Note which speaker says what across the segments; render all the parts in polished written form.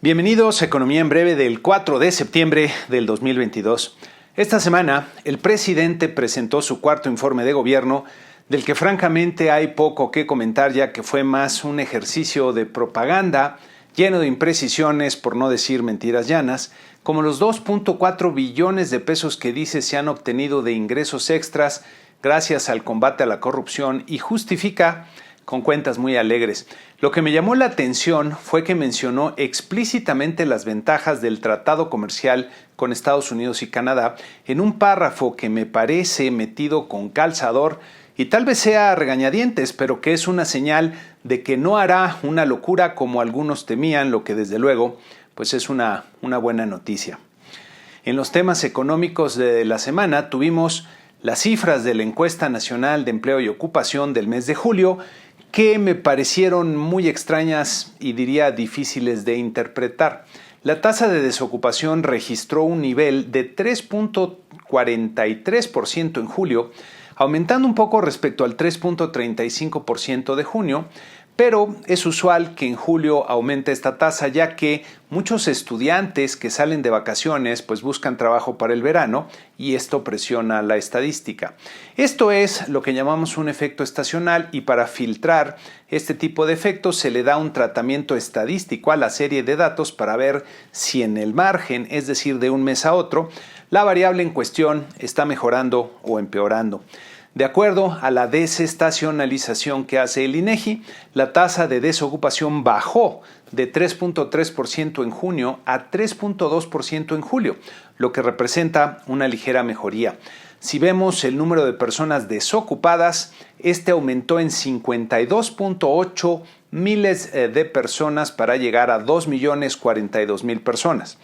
Speaker 1: Bienvenidos a Economía en Breve del 4 de septiembre del 2022. Esta semana, el presidente presentó su cuarto informe de gobierno, del que francamente hay poco que comentar, ya que fue más un ejercicio de propaganda lleno de imprecisiones, por no decir mentiras llanas, como los 2.4 billones de pesos que dice se han obtenido de ingresos extras gracias al combate a la corrupción y justifica con cuentas muy alegres. Lo que me llamó la atención fue que mencionó explícitamente las ventajas del tratado comercial con Estados Unidos y Canadá en un párrafo que me parece metido con calzador y tal vez sea a regañadientes, pero que es una señal de que no hará una locura como algunos temían, lo que desde luego pues es una buena noticia. En los temas económicos de la semana tuvimos las cifras de la Encuesta Nacional de Empleo y Ocupación del mes de julio, que me parecieron muy extrañas y diría difíciles de interpretar. La tasa de desocupación registró un nivel de 3.43% en julio, aumentando un poco respecto al 3.35% de junio, pero es usual que en julio aumente esta tasa, ya que muchos estudiantes que salen de vacaciones pues buscan trabajo para el verano y esto presiona la estadística. Esto es lo que llamamos un efecto estacional y para filtrar este tipo de efectos se le da un tratamiento estadístico a la serie de datos para ver si en el margen, es decir, de un mes a otro, la variable en cuestión está mejorando o empeorando. De acuerdo a la desestacionalización que hace el INEGI, la tasa de desocupación bajó de 3.3% en junio a 3.2% en julio, lo que representa una ligera mejoría. Si vemos el número de personas desocupadas, este aumentó en 52.8 miles de personas para llegar a 2.042.000 personas.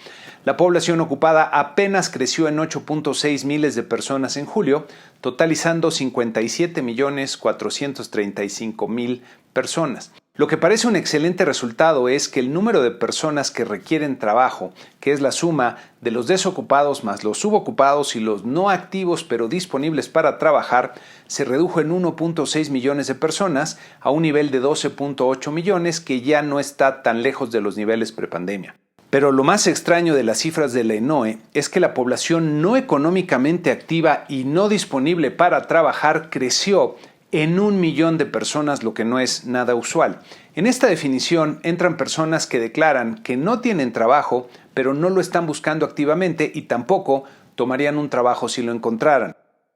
Speaker 1: La población ocupada apenas creció en 8.6 miles de personas en julio, totalizando 57.435.000 personas. Lo que parece un excelente resultado es que el número de personas que requieren trabajo, que es la suma de los desocupados más los subocupados y los no activos pero disponibles para trabajar, se redujo en 1.6 millones de personas a un nivel de 12.8 millones que ya no está tan lejos de los niveles prepandemia. Pero lo más extraño de las cifras de la ENOE es que la población no económicamente activa y no disponible para trabajar creció en 1 millón de personas, lo que no es nada usual. En esta definición entran personas que declaran que no tienen trabajo, pero no lo están buscando activamente y tampoco tomarían un trabajo si lo encontraran.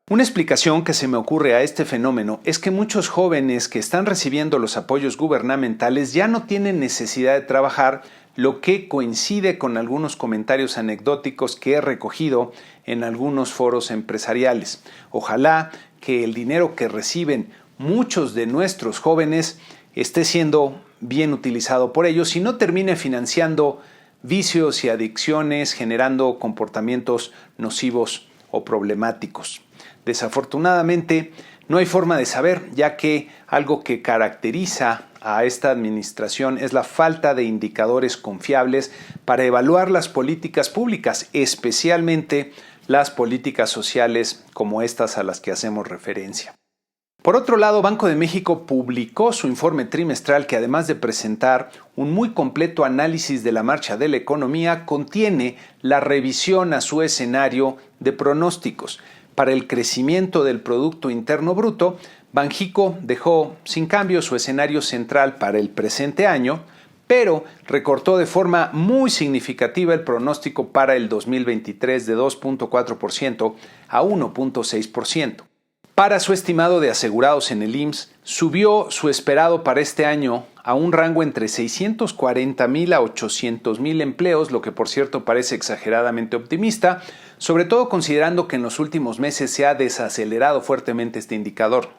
Speaker 1: Una explicación que se me ocurre a este fenómeno es que muchos jóvenes que están recibiendo los apoyos gubernamentales ya no tienen necesidad de trabajar, lo que coincide con algunos comentarios anecdóticos que he recogido en algunos foros empresariales. Ojalá que el dinero que reciben muchos de nuestros jóvenes esté siendo bien utilizado por ellos y no termine financiando vicios y adicciones, generando comportamientos nocivos o problemáticos. Desafortunadamente, no hay forma de saber, ya que algo que caracteriza a esta administración es la falta de indicadores confiables para evaluar las políticas públicas, especialmente las políticas sociales como estas a las que hacemos referencia. Por otro lado, Banco de México publicó su informe trimestral que, además de presentar un muy completo análisis de la marcha de la economía, contiene la revisión a su escenario de pronósticos. Para el crecimiento del Producto Interno Bruto, Banjico dejó sin cambio su escenario central para el presente año, pero recortó de forma muy significativa el pronóstico para el 2023 de 2.4% a 1.6%. Para su estimado de asegurados en el IMSS, subió su esperado para este año a un rango entre 640,000 a 800,000 empleos, lo que por cierto parece exageradamente optimista, sobre todo considerando que en los últimos meses se ha desacelerado fuertemente este indicador.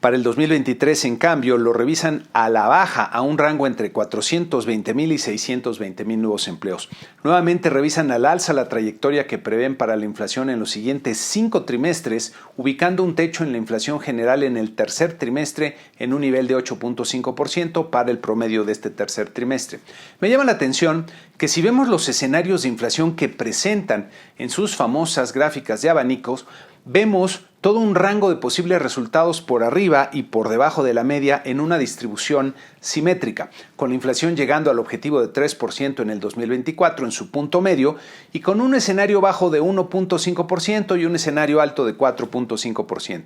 Speaker 1: Para el 2023, en cambio, lo revisan a la baja a un rango entre 420,000 y 620,000 nuevos empleos. Nuevamente revisan al alza la trayectoria que prevén para la inflación en los siguientes 5 trimestres, ubicando un techo en la inflación general en el tercer trimestre en un nivel de 8.5% para el promedio de este tercer trimestre. Me llama la atención que si vemos los escenarios de inflación que presentan en sus famosas gráficas de abanicos, vemos todo un rango de posibles resultados por arriba y por debajo de la media en una distribución simétrica, con la inflación llegando al objetivo de 3% en el 2024 en su punto medio y con un escenario bajo de 1.5% y un escenario alto de 4.5%.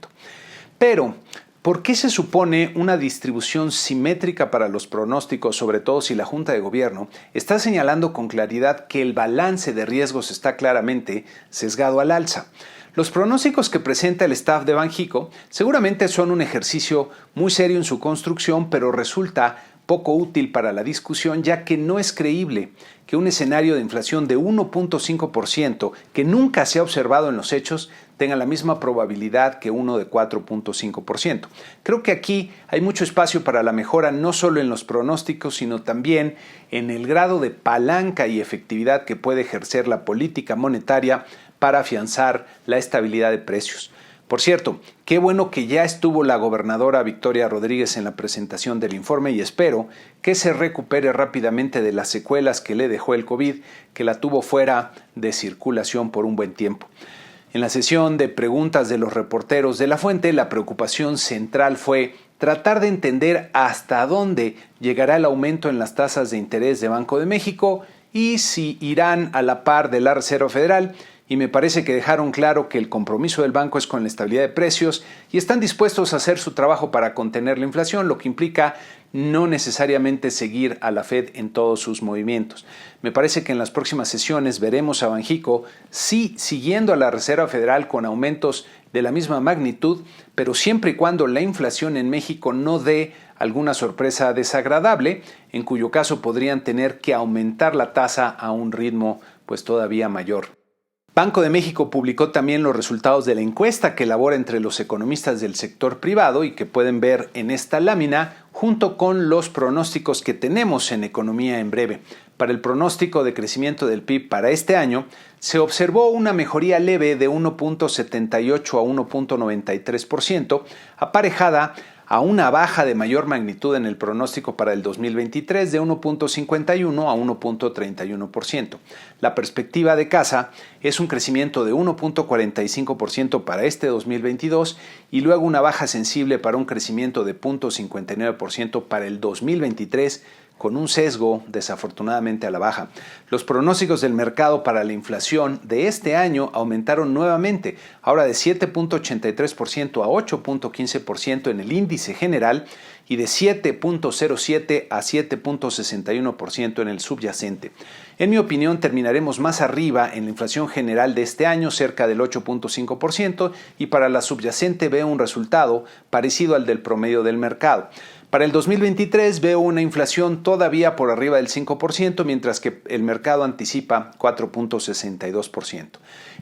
Speaker 1: Pero, ¿por qué se supone una distribución simétrica para los pronósticos, sobre todo si la Junta de Gobierno está señalando con claridad que el balance de riesgos está claramente sesgado al alza? Los pronósticos que presenta el staff de Banxico seguramente son un ejercicio muy serio en su construcción, pero resulta poco útil para la discusión, ya que no es creíble que un escenario de inflación de 1.5%, que nunca se ha observado en los hechos, tenga la misma probabilidad que uno de 4.5%. Creo que aquí hay mucho espacio para la mejora, no solo en los pronósticos, sino también en el grado de palanca y efectividad que puede ejercer la política monetaria para afianzar la estabilidad de precios. Por cierto, qué bueno que ya estuvo la gobernadora Victoria Rodríguez en la presentación del informe y espero que se recupere rápidamente de las secuelas que le dejó el COVID, que la tuvo fuera de circulación por un buen tiempo. En la sesión de preguntas de los reporteros de La Fuente, la preocupación central fue tratar de entender hasta dónde llegará el aumento en las tasas de interés de Banco de México y si irán a la par de la Reserva Federal. Y me parece que dejaron claro que el compromiso del banco es con la estabilidad de precios y están dispuestos a hacer su trabajo para contener la inflación, lo que implica no necesariamente seguir a la Fed en todos sus movimientos. Me parece que en las próximas sesiones veremos a Banxico sí siguiendo a la Reserva Federal con aumentos de la misma magnitud, pero siempre y cuando la inflación en México no dé alguna sorpresa desagradable, en cuyo caso podrían tener que aumentar la tasa a un ritmo todavía mayor. Banco de México publicó también los resultados de la encuesta que elabora entre los economistas del sector privado y que pueden ver en esta lámina junto con los pronósticos que tenemos en economía en breve. Para el pronóstico de crecimiento del PIB para este año, se observó una mejoría leve de 1.78 a 1.93%, aparejada a una baja de mayor magnitud en el pronóstico para el 2023 de 1.51 a 1.31%. La perspectiva de Casa es un crecimiento de 1.45% para este 2022 y luego una baja sensible para un crecimiento de 0.59% para el 2023, con un sesgo desafortunadamente a la baja. Los pronósticos del mercado para la inflación de este año aumentaron nuevamente, ahora de 7.83% a 8.15% en el índice general y de 7.07 a 7.61% en el subyacente. En mi opinión, terminaremos más arriba en la inflación general de este año, cerca del 8.5%, y para la subyacente veo un resultado parecido al del promedio del mercado. Para el 2023 veo una inflación todavía por arriba del 5%, mientras que el mercado anticipa 4.62%.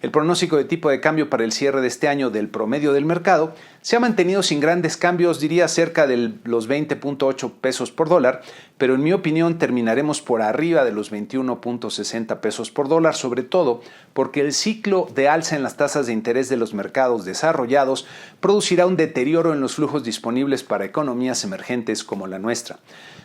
Speaker 1: El pronóstico de tipo de cambio para el cierre de este año del promedio del mercado se ha mantenido sin grandes cambios, diría cerca de los 20.8 pesos por dólar, pero en mi opinión terminaremos por arriba de los 21.60 pesos por dólar, sobre todo porque el ciclo de alza en las tasas de interés de los mercados desarrollados producirá un deterioro en los flujos disponibles para economías emergentes como la nuestra.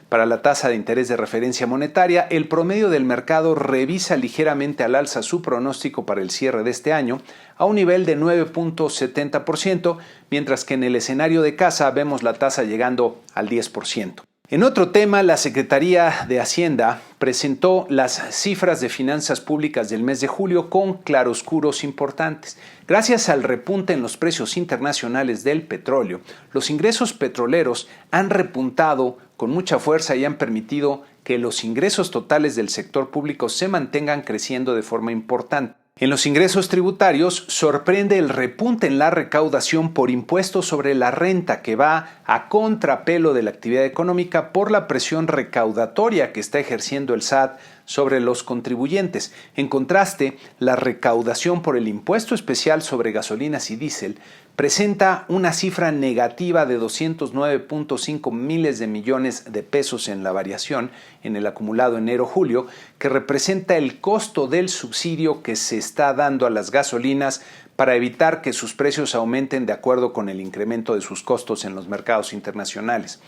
Speaker 1: Para la tasa de interés de referencia monetaria, el promedio del mercado revisa ligeramente al alza su pronóstico para el cierre de este año a un nivel de 9.70%, mientras que en el escenario de Casa vemos la tasa llegando al 10%. En otro tema, la Secretaría de Hacienda presentó las cifras de finanzas públicas del mes de julio con claroscuros importantes. Gracias al repunte en los precios internacionales del petróleo, los ingresos petroleros han repuntado con mucha fuerza y han permitido que los ingresos totales del sector público se mantengan creciendo de forma importante. En los ingresos tributarios sorprende el repunte en la recaudación por impuestos sobre la renta, que va a contrapelo de la actividad económica por la presión recaudatoria que está ejerciendo el SAT sobre los contribuyentes. En contraste, la recaudación por el impuesto especial sobre gasolinas y diésel presenta una cifra negativa de 209.5 miles de millones de pesos en la variación en el acumulado enero-julio, que representa el costo del subsidio que se está dando a las gasolinas para evitar que sus precios aumenten de acuerdo con el incremento de sus costos en los mercados internacionales.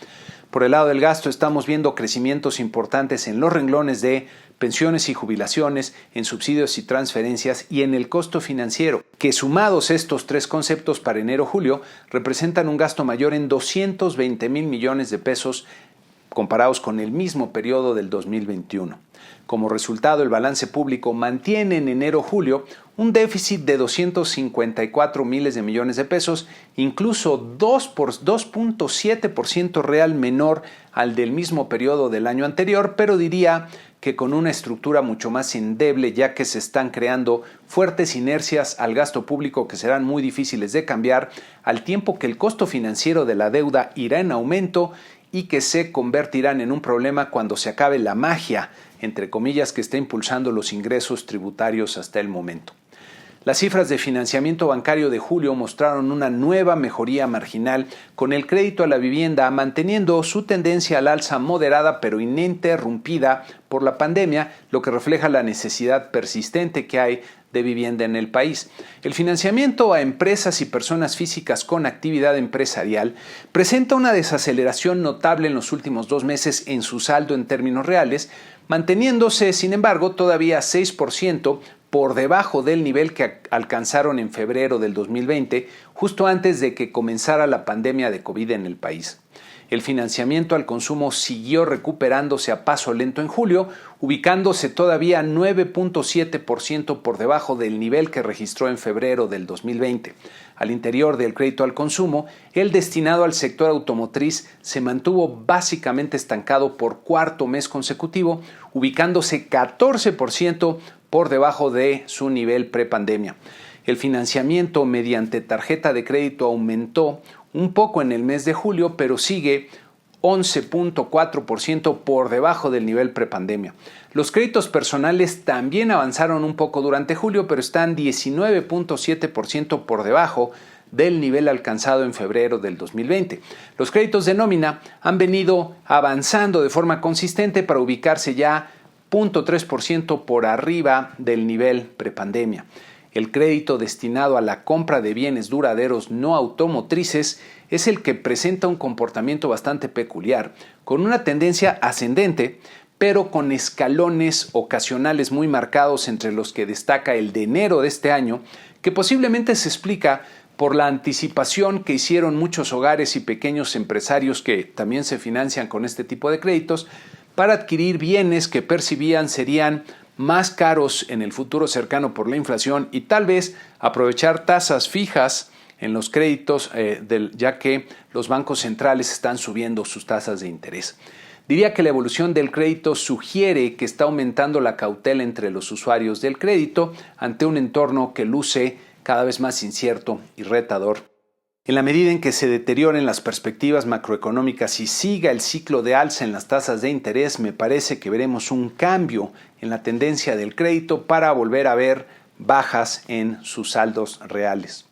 Speaker 1: Por el lado del gasto estamos viendo crecimientos importantes en los renglones de pensiones y jubilaciones, en subsidios y transferencias y en el costo financiero, que sumados estos tres conceptos para enero-julio representan un gasto mayor en 220,000 millones de pesos comparados con el mismo periodo del 2021. Como resultado, el balance público mantiene en enero-julio un déficit de 254 miles de millones de pesos, incluso 2.7% real menor al del mismo periodo del año anterior, pero diría que con una estructura mucho más endeble, ya que se están creando fuertes inercias al gasto público que serán muy difíciles de cambiar, al tiempo que el costo financiero de la deuda irá en aumento y que se convertirán en un problema cuando se acabe la magia, entre comillas, que está impulsando los ingresos tributarios hasta el momento. Las cifras de financiamiento bancario de julio mostraron una nueva mejoría marginal, con el crédito a la vivienda manteniendo su tendencia al alza moderada pero ininterrumpida por la pandemia, lo que refleja la necesidad persistente que hay de vivienda en el país. El financiamiento a empresas y personas físicas con actividad empresarial presenta una desaceleración notable en los últimos 2 meses en su saldo en términos reales, manteniéndose, sin embargo, todavía 6% por debajo del nivel que alcanzaron en febrero del 2020, justo antes de que comenzara la pandemia de COVID en el país. El financiamiento al consumo siguió recuperándose a paso lento en julio, ubicándose todavía 9.7% por debajo del nivel que registró en febrero del 2020. Al interior del crédito al consumo, el destinado al sector automotriz se mantuvo básicamente estancado por cuarto mes consecutivo, ubicándose 14% por debajo de su nivel prepandemia. El financiamiento mediante tarjeta de crédito aumentó un poco en el mes de julio, pero sigue 11.4% por debajo del nivel prepandemia. Los créditos personales también avanzaron un poco durante julio, pero están 19.7% por debajo del nivel alcanzado en febrero del 2020. Los créditos de nómina han venido avanzando de forma consistente para ubicarse ya 0.3% por arriba del nivel prepandemia. El crédito destinado a la compra de bienes duraderos no automotrices es el que presenta un comportamiento bastante peculiar, con una tendencia ascendente, pero con escalones ocasionales muy marcados, entre los que destaca el de enero de este año, que posiblemente se explica por la anticipación que hicieron muchos hogares y pequeños empresarios que también se financian con este tipo de créditos para adquirir bienes que percibían serían más caros en el futuro cercano por la inflación y tal vez aprovechar tasas fijas en los créditos, ya que los bancos centrales están subiendo sus tasas de interés. Diría que la evolución del crédito sugiere que está aumentando la cautela entre los usuarios del crédito ante un entorno que luce cada vez más incierto y retador. En la medida en que se deterioren las perspectivas macroeconómicas y siga el ciclo de alza en las tasas de interés, me parece que veremos un cambio en la tendencia del crédito para volver a ver bajas en sus saldos reales.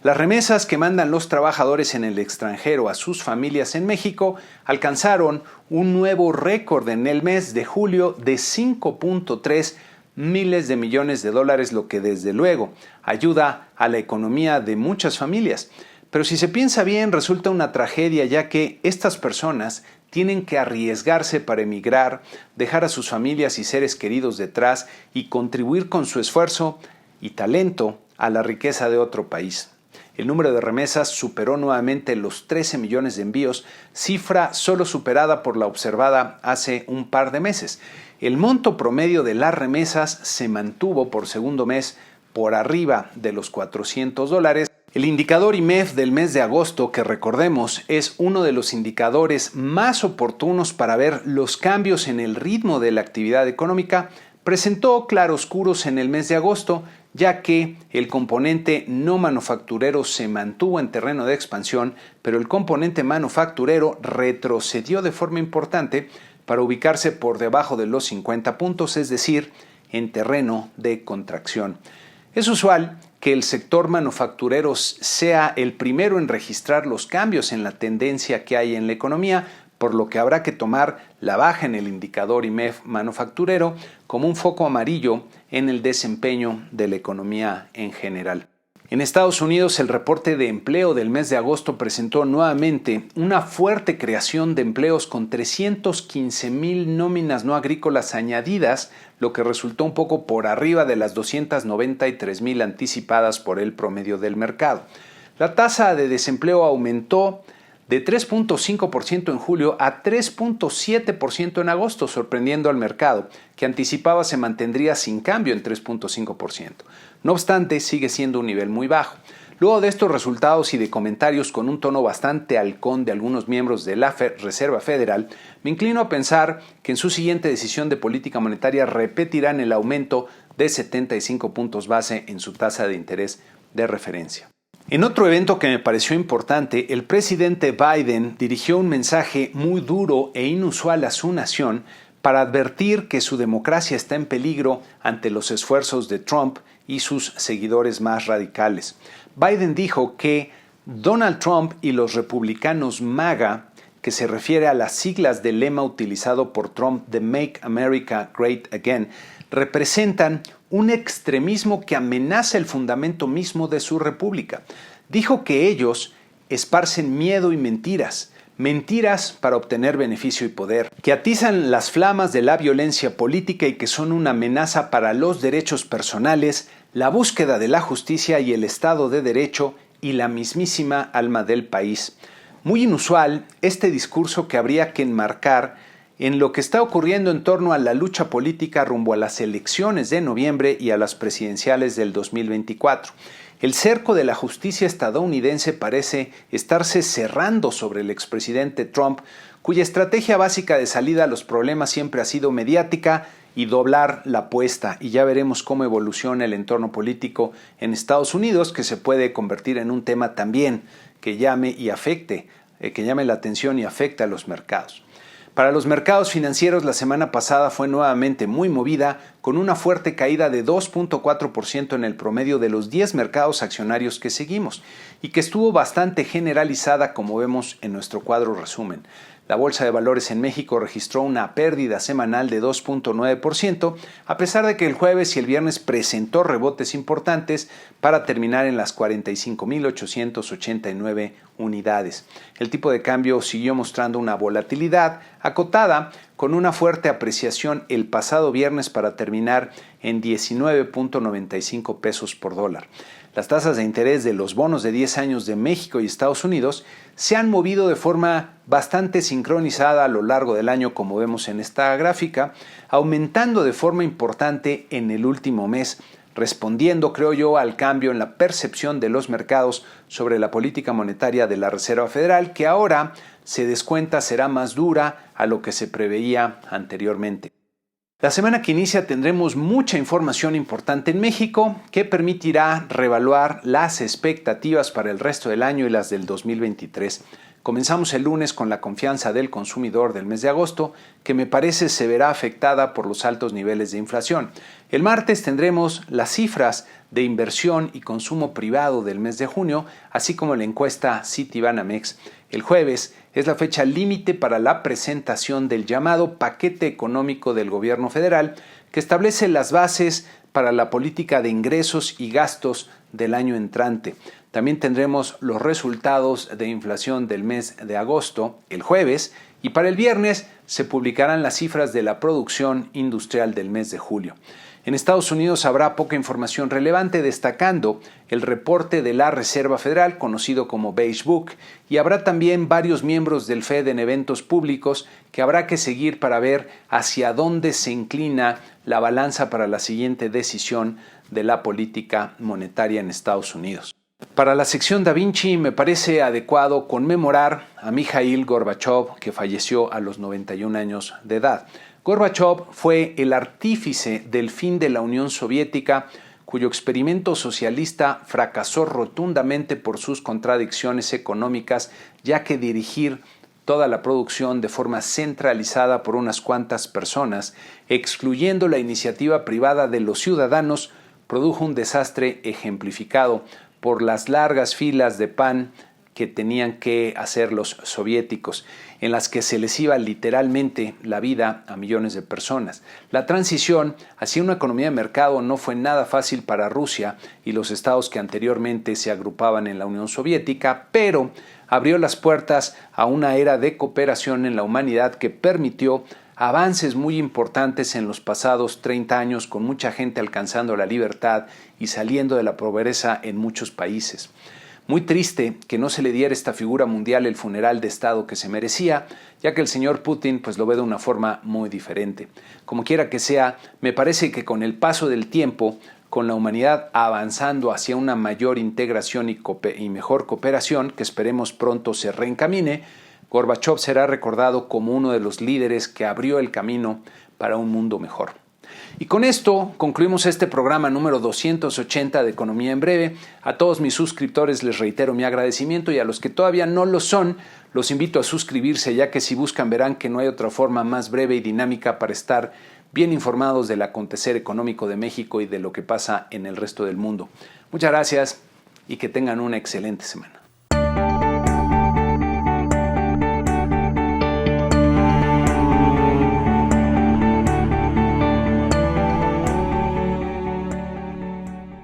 Speaker 1: Las remesas que mandan los trabajadores en el extranjero a sus familias en México alcanzaron un nuevo récord en el mes de julio de 5.3 miles de millones de dólares, lo que desde luego ayuda a la economía de muchas familias. Pero si se piensa bien, resulta una tragedia, ya que estas personas tienen que arriesgarse para emigrar, dejar a sus familias y seres queridos detrás y contribuir con su esfuerzo y talento a la riqueza de otro país. El número de remesas superó nuevamente los 13 millones de envíos, cifra solo superada por la observada hace un par de meses. El monto promedio de las remesas se mantuvo por segundo mes por arriba de los $400. El indicador IMEF del mes de agosto, que recordemos es uno de los indicadores más oportunos para ver los cambios en el ritmo de la actividad económica, presentó claroscuros en el mes de agosto, ya que el componente no manufacturero se mantuvo en terreno de expansión, pero el componente manufacturero retrocedió de forma importante para ubicarse por debajo de los 50 puntos, es decir, en terreno de contracción. Es usual que el sector manufacturero sea el primero en registrar los cambios en la tendencia que hay en la economía, por lo que habrá que tomar la baja en el indicador IMEF manufacturero como un foco amarillo en el desempeño de la economía en general. En Estados Unidos, el reporte de empleo del mes de agosto presentó nuevamente una fuerte creación de empleos con 315,000 nóminas no agrícolas añadidas, lo que resultó un poco por arriba de las 293,000 anticipadas por el promedio del mercado. La tasa de desempleo aumentó de 3.5% en julio a 3.7% en agosto, sorprendiendo al mercado, que anticipaba se mantendría sin cambio en 3.5%. No obstante, sigue siendo un nivel muy bajo. Luego de estos resultados y de comentarios con un tono bastante halcón de algunos miembros de la Reserva Federal, me inclino a pensar que en su siguiente decisión de política monetaria repetirán el aumento de 75 puntos base en su tasa de interés de referencia. En otro evento que me pareció importante, el presidente Biden dirigió un mensaje muy duro e inusual a su nación para advertir que su democracia está en peligro ante los esfuerzos de Trump y sus seguidores más radicales. Biden dijo que Donald Trump y los republicanos MAGA, que se refiere a las siglas del lema utilizado por Trump de Make America Great Again, representan un extremismo que amenaza el fundamento mismo de su república. Dijo que ellos esparcen miedo y mentiras para obtener beneficio y poder, que atizan las flamas de la violencia política y que son una amenaza para los derechos personales, la búsqueda de la justicia y el Estado de Derecho y la mismísima alma del país. Muy inusual este discurso que habría que enmarcar en lo que está ocurriendo en torno a la lucha política rumbo a las elecciones de noviembre y a las presidenciales del 2024. El cerco de la justicia estadounidense parece estarse cerrando sobre el expresidente Trump, cuya estrategia básica de salida a los problemas siempre ha sido mediática y doblar la apuesta. Y ya veremos cómo evoluciona el entorno político en Estados Unidos, que se puede convertir en un tema también que llame la atención y afecte a los mercados. Para los mercados financieros, la semana pasada fue nuevamente muy movida, con una fuerte caída de 2.4% en el promedio de los 10 mercados accionarios que seguimos, y que estuvo bastante generalizada, como vemos en nuestro cuadro resumen. La Bolsa de Valores en México registró una pérdida semanal de 2.9%, a pesar de que el jueves y el viernes presentó rebotes importantes para terminar en las 45,889 unidades. El tipo de cambio siguió mostrando una volatilidad acotada, con una fuerte apreciación el pasado viernes para terminar en 19.95 pesos por dólar. Las tasas de interés de los bonos de 10 años de México y Estados Unidos se han movido de forma bastante sincronizada a lo largo del año, como vemos en esta gráfica, aumentando de forma importante en el último mes, respondiendo, creo yo, al cambio en la percepción de los mercados sobre la política monetaria de la Reserva Federal, que ahora se descuenta será más dura a lo que se preveía anteriormente. La semana que inicia tendremos mucha información importante en México que permitirá reevaluar las expectativas para el resto del año y las del 2023. Comenzamos el lunes con la confianza del consumidor del mes de agosto, que me parece se verá afectada por los altos niveles de inflación. El martes tendremos las cifras de inversión y consumo privado del mes de junio, así como la encuesta Citibanamex. El jueves es la fecha límite para la presentación del llamado paquete económico del gobierno federal, que establece las bases para la política de ingresos y gastos del año entrante. También tendremos los resultados de inflación del mes de agosto el jueves, y para el viernes se publicarán las cifras de la producción industrial del mes de julio. En Estados Unidos habrá poca información relevante, destacando el reporte de la Reserva Federal, conocido como Beige Book, y habrá también varios miembros del Fed en eventos públicos que habrá que seguir para ver hacia dónde se inclina la balanza para la siguiente decisión de la política monetaria en Estados Unidos. Para la sección Da Vinci me parece adecuado conmemorar a Mikhail Gorbachev, que falleció a los 91 años de edad. Gorbachev fue el artífice del fin de la Unión Soviética, cuyo experimento socialista fracasó rotundamente por sus contradicciones económicas, ya que dirigir toda la producción de forma centralizada por unas cuantas personas, excluyendo la iniciativa privada de los ciudadanos, produjo un desastre ejemplificado por las largas filas de pan que tenían que hacer los soviéticos, en las que se les iba literalmente la vida a millones de personas. La transición hacia una economía de mercado no fue nada fácil para Rusia y los estados que anteriormente se agrupaban en la Unión Soviética, pero abrió las puertas a una era de cooperación en la humanidad que permitió avances muy importantes en los pasados 30 años, con mucha gente alcanzando la libertad y saliendo de la pobreza en muchos países. Muy triste que no se le diera a esta figura mundial el funeral de Estado que se merecía, ya que el señor Putin pues lo ve de una forma muy diferente. Como quiera que sea, me parece que con el paso del tiempo, con la humanidad avanzando hacia una mayor integración y mejor cooperación, que esperemos pronto se reencamine, Gorbachov será recordado como uno de los líderes que abrió el camino para un mundo mejor. Y con esto concluimos este programa número 280 de Economía en Breve. A todos mis suscriptores les reitero mi agradecimiento y a los que todavía no lo son, los invito a suscribirse, ya que si buscan verán que no hay otra forma más breve y dinámica para estar bien informados del acontecer económico de México y de lo que pasa en el resto del mundo. Muchas gracias y que tengan una excelente semana.